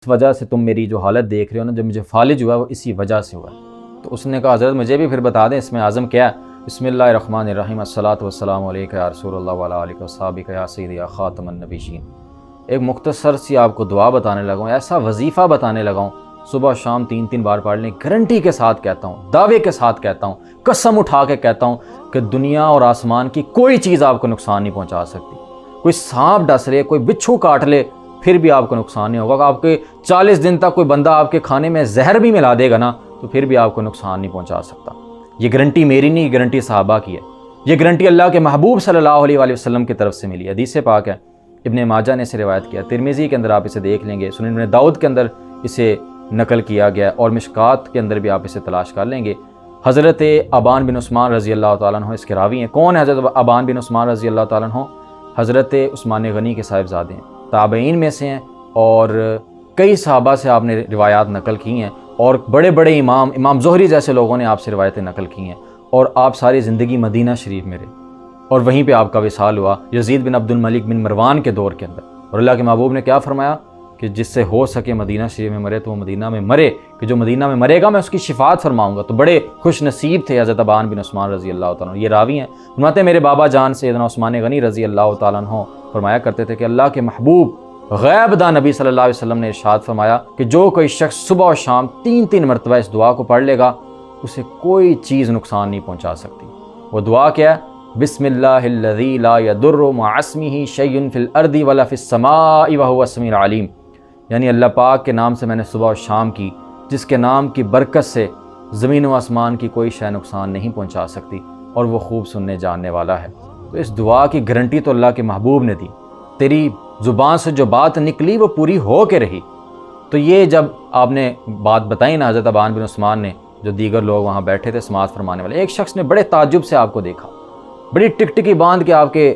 اس وجہ سے تم میری جو حالت دیکھ رہے ہو نا، جو مجھے فالج ہوا ہے وہ اسی وجہ سے ہوا ہے۔ تو اس نے کہا حضرت مجھے بھی پھر بتا دیں اسم اعظم کیا ہے؟ بسم اللہ الرحمن الرحیم، الصلاۃ والسلام علیک یا رسول اللہ وعلی آلہ وصحبہ یا سیدی یا خاتم النبیین۔ ایک مختصر سی آپ کو دعا بتانے لگا ہوں، ایسا وظیفہ بتانے لگا ہوں، صبح شام 3 بار پڑھ لیں۔ گارنٹی کے ساتھ کہتا ہوں، دعوے کے ساتھ کہتا ہوں، قسم اٹھا کے کہتا ہوں کہ دنیا اور آسمان کی کوئی چیز آپ کو نقصان نہیں پہنچا سکتی۔ کوئی سانپ ڈس لے، کوئی بچھو کاٹ لے، پھر بھی آپ کو نقصان نہیں ہوگا۔ آپ کے 40 دن تک کوئی بندہ آپ کے کھانے میں زہر بھی ملا دے گا نا، تو پھر بھی آپ کو نقصان نہیں پہنچا سکتا۔ یہ گارنٹی میری نہیں، یہ گارنٹی صحابہ کی ہے، یہ گارنٹی اللہ کے محبوب صلی اللہ علیہ وآلہ وسلم کی طرف سے ملی ہے۔ حدیث پاک ہے، ابن ماجہ نے اسے روایت کیا، ترمذی کے اندر آپ اسے دیکھ لیں گے، سنن ابن داؤد کے اندر اسے نقل کیا گیا، اور مشکات کے اندر بھی آپ اسے تلاش کر لیں گے۔ حضرت ابان بن عثمان رضی اللہ تعالیٰ عنہ اس کے راوی ہیں۔ کون ہے حضرت ابان بن عثمان رضی اللہ تعالیٰ عنہ؟ حضرت عثمان غنی کے صاحبزادے ہیں، تابعین میں سے ہیں، اور کئی صحابہ سے آپ نے روایات نقل کی ہیں، اور بڑے بڑے امام زہری جیسے لوگوں نے آپ سے روایتیں نقل کی ہیں، اور آپ ساری زندگی مدینہ شریف میں رہے، اور وہیں پہ آپ کا وصال ہوا یزید بن عبد الملک بن مروان کے دور کے اندر۔ اور اللہ کے محبوب نے کیا فرمایا کہ جس سے ہو سکے مدینہ شریف میں مرے تو وہ مدینہ میں مرے، کہ جو مدینہ میں مرے گا میں اس کی شفاعت فرماؤں گا۔ تو بڑے خوش نصیب تھے حضرت ابان بن عثمان رضی اللہ تعالیٰ عنہ۔ یہ راوی ہیں، فرماتے ہیں میرے بابا جان سیدنا عثمان غنی رضی اللہ تعالیٰ عنہ فرمایا کرتے تھے کہ اللہ کے محبوب غیب داں نبی صلی اللہ علیہ وسلم نے ارشاد فرمایا کہ جو کوئی شخص صبح و شام 3 مرتبہ اس دعا کو پڑھ لے گا، اسے کوئی چیز نقصان نہیں پہنچا سکتی۔ وہ دعا کیا ہے؟ بسم اللہ الذی لا یضر مع اسمہ شیء فی الارض ولا فی السماء وہو السمیع العلیم، یعنی اللہ پاک کے نام سے میں نے صبح و شام کی، جس کے نام کی برکت سے زمین و آسمان کی کوئی شے نقصان نہیں پہنچا سکتی، اور وہ خوب سننے جاننے والا ہے۔ تو اس دعا کی گارنٹی تو اللہ کے محبوب نے دی، تیری زبان سے جو بات نکلی وہ پوری ہو کے رہی۔ تو یہ جب آپ نے بات بتائی نا حضرت ابان بن عثمان نے، جو دیگر لوگ وہاں بیٹھے تھے سماعت فرمانے والے، ایک شخص نے بڑے تعجب سے آپ کو دیکھا، بڑی ٹکٹکی باندھ کے آپ کے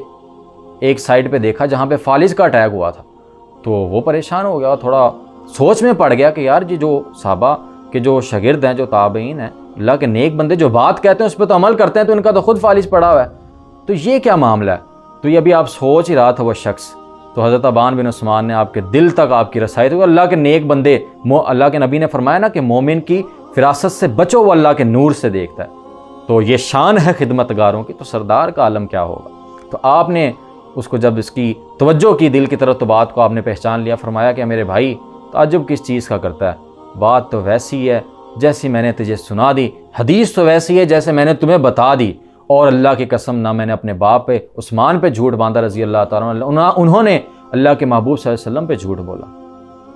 ایک سائڈ پہ دیکھا جہاں پہ فالج کا اٹیک ہوا تھا۔ تو وہ پریشان ہو گیا، تھوڑا سوچ میں پڑ گیا کہ یار یہ جو صحابہ کے جو شاگرد ہیں، جو تابعین ہیں، اللہ کے نیک بندے جو بات کہتے ہیں اس پہ تو عمل کرتے ہیں، تو ان کا تو خود فالج پڑا ہوا ہے، تو یہ کیا معاملہ ہے؟ تو یہ ابھی آپ سوچ ہی رہا تھا وہ شخص، تو حضرت ابان بن عثمان نے آپ کے دل تک آپ کی رسائی تھی۔ اللہ کے نیک بندے، اللہ کے نبی نے فرمایا نا کہ مومن کی فراست سے بچو، وہ اللہ کے نور سے دیکھتا ہے۔ تو یہ شان ہے خدمتگاروں کی، تو سردار کا عالم کیا ہوگا؟ تو آپ نے اس کو جب اس کی توجہ کی دل کی طرف، تو بات کو آپ نے پہچان لیا۔ فرمایا کہ میرے بھائی تعجب کس چیز کا کرتا ہے؟ بات تو ویسی ہے جیسی میں نے تجھے سنا دی، حدیث تو ویسی ہے جیسے میں نے تمہیں بتا دی، اور اللہ کی قسم نہ میں نے اپنے باپ پہ عثمان پہ جھوٹ باندھا رضی اللہ تعالیٰ عنہ، انہوں نے اللہ کے محبوب صلی اللہ علیہ وسلم پہ جھوٹ بولا۔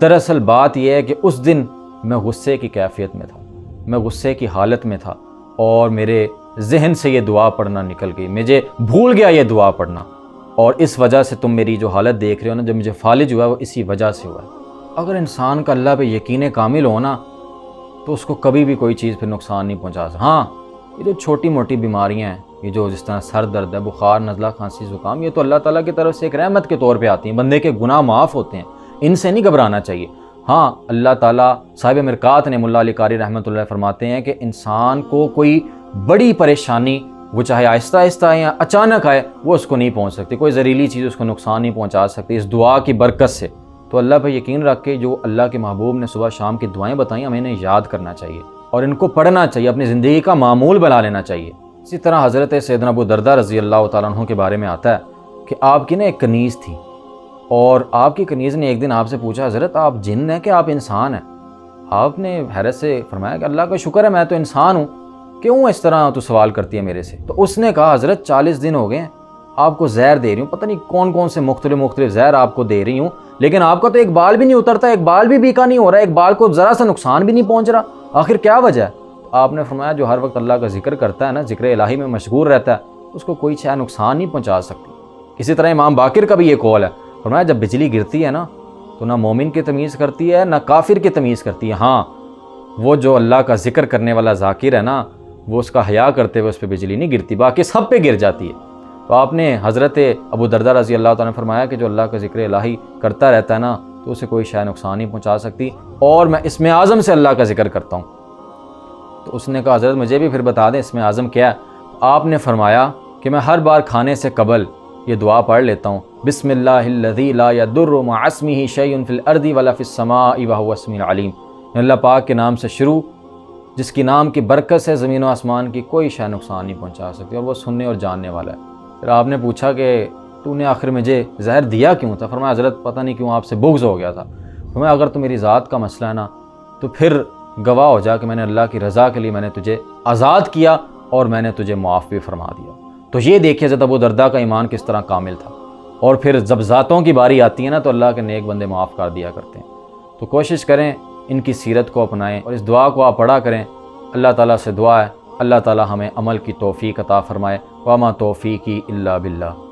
دراصل بات یہ ہے کہ اس دن میں غصے کی کیفیت میں تھا، میں غصے کی حالت میں تھا، اور میرے ذہن سے یہ دعا پڑھنا نکل گئی، مجھے بھول گیا یہ دعا پڑھنا، اور اس وجہ سے تم میری جو حالت دیکھ رہے ہو نا، جو مجھے فالج ہوا ہے وہ اسی وجہ سے ہوا ہے۔ اگر انسان کا اللہ پہ یقین کامل ہو نا، تو اس کو کبھی بھی کوئی چیز پھر نقصان نہیں پہنچا سکتا۔ ہاں یہ جو چھوٹی موٹی بیماریاں ہیں، یہ جو جس طرح سر درد ہے، بخار، نزلہ، کھانسی، زکام، یہ تو اللہ تعالیٰ کی طرف سے ایک رحمت کے طور پہ آتی ہیں، بندے کے گناہ معاف ہوتے ہیں، ان سے نہیں گھبرانا چاہیے۔ ہاں اللہ تعالیٰ، صاحب مرکات نے ملا علی قاری رحمۃ اللہ فرماتے ہیں کہ انسان کو کوئی بڑی پریشانی، وہ چاہے آہستہ آہستہ آئے یا اچانک آئے، وہ اس کو نہیں پہنچ سکتی، کوئی زہریلی چیز اس کو نقصان نہیں پہنچا سکتی اس دعا کی برکت سے۔ تو اللہ پہ یقین رکھ کے جو اللہ کے محبوب نے صبح شام کی دعائیں بتائیں، ہمیں انہیں یاد کرنا چاہیے، اور ان کو پڑھنا چاہیے، اپنی زندگی کا معمول بنا لینا چاہیے۔ اسی طرح حضرت سیدنا ابو دردہ رضی اللہ تعالیٰ عنہ کے بارے میں آتا ہے کہ آپ کی نا ایک کنیز تھی، اور آپ کی کنیز نے ایک دن آپ سے پوچھا حضرت آپ جن ہیں کہ آپ انسان ہیں؟ آپ نے حیرت سے فرمایا کہ اللہ کا شکر ہے میں تو انسان ہوں، کیوں اس طرح تو سوال کرتی ہے میرے سے؟ تو اس نے کہا حضرت 40 دن ہو گئے ہیں آپ کو زہر دے رہی ہوں، پتہ نہیں کون کون سے مختلف زہر آپ کو دے رہی ہوں، لیکن آپ کا تو ایک بال بھی نہیں اترتا، ایک بال بھی بیکا نہیں ہو رہا، ایک بال کو ذرا سا نقصان بھی نہیں پہنچ رہا، آخر کیا وجہ ہے؟ آپ نے فرمایا جو ہر وقت اللہ کا ذکر کرتا ہے نا، ذکر الہی میں مشغول رہتا ہے، اس کو کوئی شے نقصان نہیں پہنچا سکتی۔ اسی طرح امام باقر کا بھی یہ قول ہے، فرمایا جب بجلی گرتی ہے نا، تو نہ مومن کی تمیز کرتی ہے نہ کافر کی تمیز کرتی ہے، ہاں وہ جو اللہ کا ذکر کرنے والا ذاکر ہے نا، وہ اس کا حیا کرتے ہوئے اس پہ بجلی نہیں گرتی، باقی سب پہ گر جاتی ہے۔ تو آپ نے حضرت ابو دردہ رضی اللہ تعالیٰ نے فرمایا کہ جو اللہ کا ذکر الہی کرتا رہتا ہے نا، تو اسے کوئی شے نقصان نہیں پہنچا سکتی، اور میں اسم اعظم سے اللہ کا ذکر کرتا ہوں۔ تو اس نے کہا حضرت مجھے بھی پھر بتا دیں اسم اعظم کیا ہے؟ آپ نے فرمایا کہ میں ہر بار کھانے سے قبل یہ دعا پڑھ لیتا ہوں، بسم اللہ الذی لا یضر مع اسمہ شیء فی الارض ولا فی السماء وہو السمیع العلیم۔ اللہ پاک کے نام سے شروع، جس کی نام کی برکت سے زمین و آسمان کی کوئی شے نقصان نہیں پہنچا سکتی، اور وہ سننے اور جاننے والا ہے۔ پھر آپ نے پوچھا کہ تو نے آخر مجھے زہر دیا کیوں تھا؟ فرمایا حضرت پتہ نہیں کیوں آپ سے بغض ہو گیا تھا۔ فرمایا اگر تو میری ذات کا مسئلہ ہے نا تو پھر گواہ ہو جا کہ میں نے اللہ کی رضا کے لیے میں نے تجھے آزاد کیا اور میں نے تجھے معاف بھی فرما دیا۔ تو یہ دیکھیے حضرت ابو درداء کا ایمان کس طرح کامل تھا، اور پھر جب ذاتوں کی باری آتی ہے نا تو اللہ کے نیک بندے معاف کر دیا کرتے ہیں۔ تو کوشش کریں ان کی سیرت کو اپنائیں اور اس دعا کو آپ پڑھا کریں۔ اللہ تعالیٰ سے دعا ہے اللہ تعالیٰ ہمیں عمل کی توفیق عطا فرمائے۔ وما توفیقی الا باللہ۔